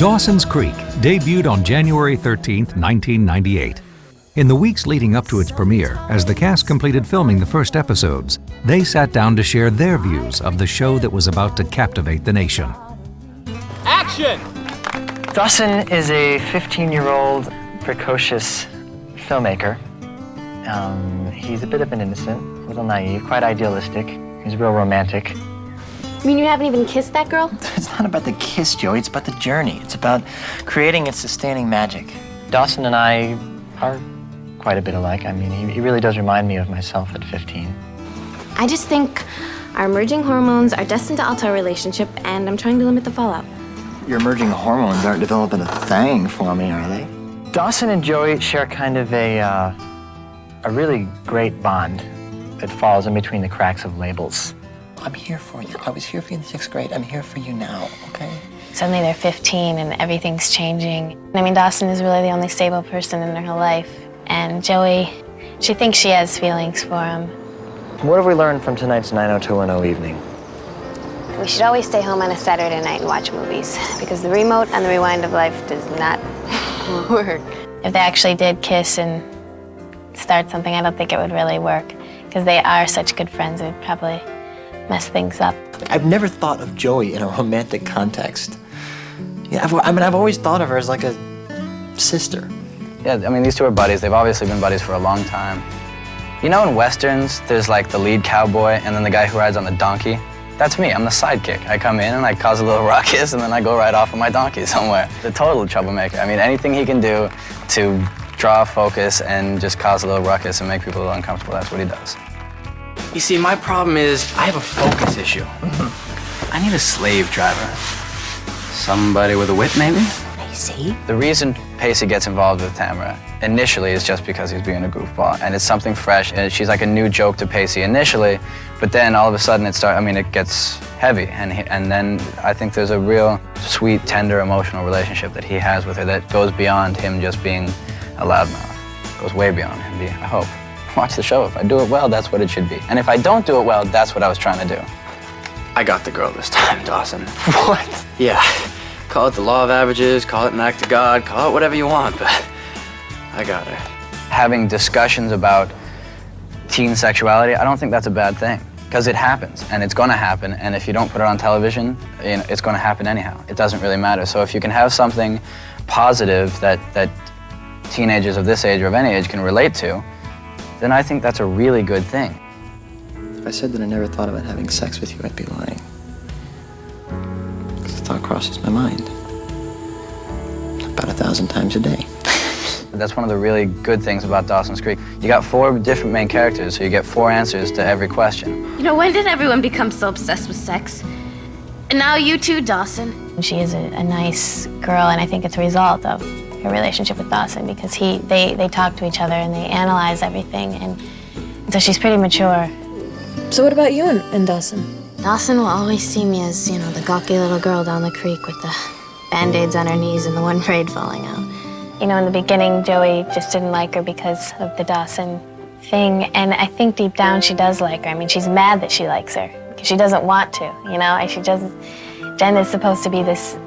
Dawson's Creek debuted on January 13, 1998. In the weeks leading up to its premiere, as the cast completed filming the first episodes, they sat down to share their views of the show that was about to captivate the nation. Action! Dawson is a 15-year-old precocious filmmaker. He's a bit of an innocent, a little naive, quite idealistic. He's real romantic. You mean you haven't even kissed that girl? It's not about the kiss, Joey. It's about the journey. It's about creating and sustaining magic. Dawson and I are quite a bit alike. I mean, he really does remind me of myself at 15. I just think our emerging hormones are destined to alter our relationship, and I'm trying to limit the fallout. Your emerging hormones aren't developing a thing for me, are they? Dawson and Joey share kind of a really great bond that falls in between the cracks of labels. I'm here for you. I was here for you in the 6th grade. I'm here for you now, okay? Suddenly they're 15 and everything's changing. I mean, Dawson is really the only stable person in her life. And Joey, she thinks she has feelings for him. What have we learned from tonight's 90210 evening? We should always stay home on a Saturday night and watch movies, because the remote and the rewind of life does not work. If they actually did kiss and start something, I don't think it would really work, because they are such good friends. It would probably mess things up. I've never thought of Joey in a romantic context. Yeah, I've always thought of her as like a sister. Yeah, I mean, these two are buddies. They've obviously been buddies for a long time. You know, in Westerns, there's like the lead cowboy and then the guy who rides on the donkey. That's me. I'm the sidekick. I come in and I cause a little ruckus and then I go right off on my donkey somewhere. The total troublemaker. I mean, anything he can do to draw focus and just cause a little ruckus and make people a little uncomfortable, that's what he does. You see, my problem is I have a focus issue. I need a slave driver. Somebody with a whip, maybe? Pacey? The reason Pacey gets involved with Tamara initially is just because he's being a goofball, and it's something fresh, and she's like a new joke to Pacey initially, but then all of a sudden it gets heavy, and then I think there's a real sweet, tender, emotional relationship that he has with her that goes beyond him just being a loudmouth. It goes way beyond him, I hope. Watch the show. If I do it well, that's what it should be. And if I don't do it well, that's what I was trying to do. I got the girl this time, Dawson. What? Yeah. Call it the law of averages, call it an act of God, call it whatever you want, but I got her. Having discussions about teen sexuality, I don't think that's a bad thing, because it happens, and it's gonna happen, and if you don't put it on television, you know, it's gonna happen anyhow. It doesn't really matter. So if you can have something positive that teenagers of this age or of any age can relate to, then I think that's a really good thing. If I said that I never thought about having sex with you, I'd be lying. Because the thought crosses my mind about 1,000 times a day. That's one of the really good things about Dawson's Creek. You got 4 different main characters, so you get 4 answers to every question. You know, when did everyone become so obsessed with sex? And now you too, Dawson. She is a nice girl, and I think it's a result of her relationship with Dawson, because they talk to each other and they analyze everything, and so she's pretty mature. So what about you and Dawson? Dawson will always see me as, you know, the gawky little girl down the creek with the Band-Aids on her knees and the one braid falling out. You know, in the beginning, Joey just didn't like her because of the Dawson thing, and I think deep down she does like her. I mean, she's mad that she likes her, because she doesn't want to, you know? And she doesn't. Jen is supposed to be this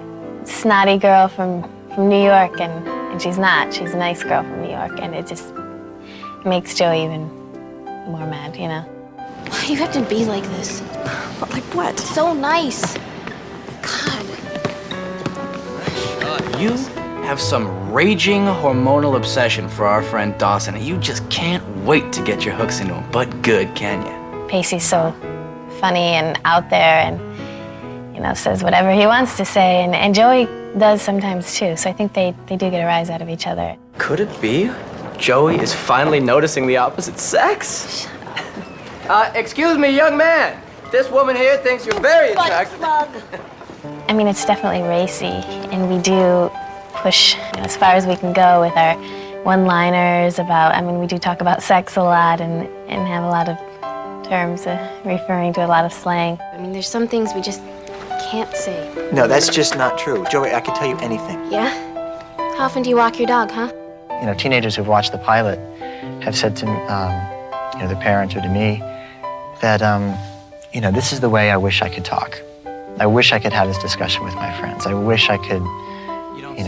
snotty girl from New York, and she's not. She's a nice girl from New York, and it just makes Joey even more mad, you know? Why do you have to be like this? Like what? So nice. God. You have some raging hormonal obsession for our friend Dawson, and you just can't wait to get your hooks into him. But good, can you? Pacey's so funny and out there, and, you know, says whatever he wants to say, and Joey does sometimes too, so I think they do get a rise out of each other. Could it be Joey is finally noticing the opposite sex? Shut up. Excuse me, young man. This woman here thinks you're very attractive. I mean, it's definitely racy, and we do push, you know, as far as we can go with our one-liners about, I mean, we do talk about sex a lot and have a lot of terms referring to a lot of slang. I mean, there's some things we just can't say. No, that's just not true. Joey, I can tell you anything. Yeah? How often do you walk your dog, huh? You know, teenagers who've watched the pilot have said to, you know, their parents or to me that, you know, this is the way I wish I could talk. I wish I could have this discussion with my friends. I wish I could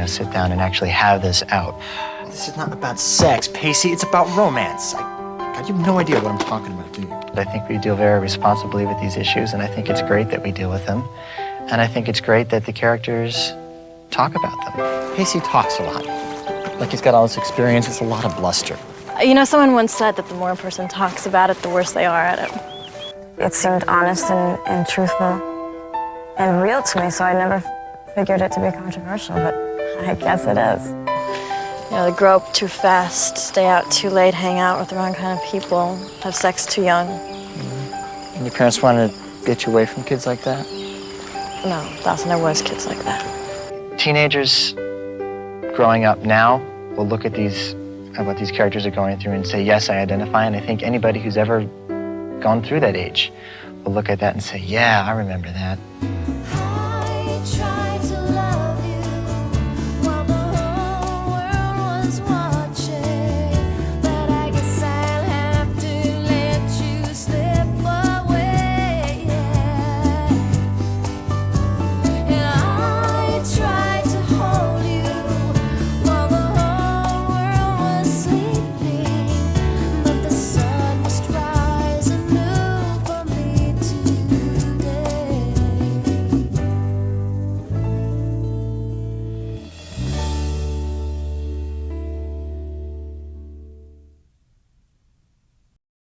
sit down and actually have this out. This is not about sex, Pacey. It's about romance. God, you have no idea what I'm talking about, do you? I think we deal very responsibly with these issues, and I think it's great that we deal with them. And I think it's great that the characters talk about them. Pacey talks a lot. Like he's got all this experience. It's a lot of bluster. Someone once said that the more a person talks about it, the worse they are at it. It seemed honest and truthful and real to me, so I never figured it to be controversial, but I guess it is. They grow up too fast, stay out too late, hang out with the wrong kind of people, have sex too young. And your parents wanted to get you away from kids like that? No, Dawson, there was kids like that. Teenagers growing up now will look at what these characters are going through and say, yes, I identify, and I think anybody who's ever gone through that age will look at that and say, yeah, I remember that.